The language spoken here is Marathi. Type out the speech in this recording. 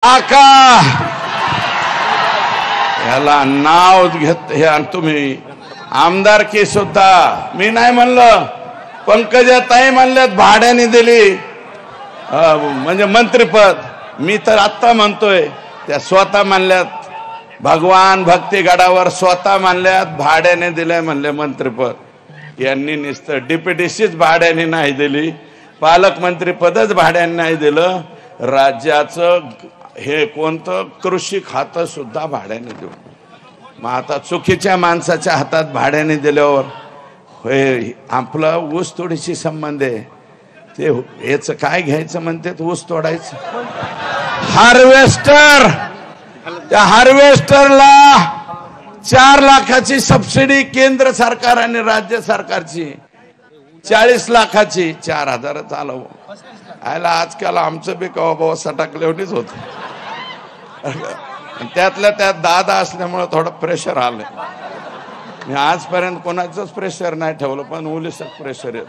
आका याला नाव घेत हे तुम्ही आमदारकी सुद्धा मी नाही म्हणलं, पंकजाताई म्हणल्यात भाड्याने दिली म्हणजे मंत्रिपद। मी तर आता म्हणतोय त्या स्वतः म्हणल्यात, भगवान भक्तीगडावर स्वतः म्हणल्यात भाड्याने दिले म्हणले मंत्रिपद। यांनी नुसतं डिप्युटीशीच भाड्याने नाही दिली, पालकमंत्री पदच भाड्याने नाही दिलं, राज्याचं हे कोणतं कृषी खातं सुद्धा भाड्याने देऊ। मग आता चुकीच्या माणसाच्या हातात भाड्याने दिल्यावर होय आपलं ऊस तोडीशी संबंध आहे, ते याचं काय घ्यायचं म्हणते, ऊस तोडायचं हार्वेस्टर। त्या हार्वेस्टरला 4 लाखाची सबसिडी केंद्र सरकार आणि राज्य सरकारची, 40 लाखाची 4,000 चालव आयला। आजकाल आमचं बी कवा बाबा सटाकलेवणीच होत, त्यातल्या त्यात दादा असल्यामुळे थोडं प्रेशर आलं। मी आजपर्यंत कोणाचंच प्रेशर नाही ठेवलं, पण ओलीसच प्रेशर येत।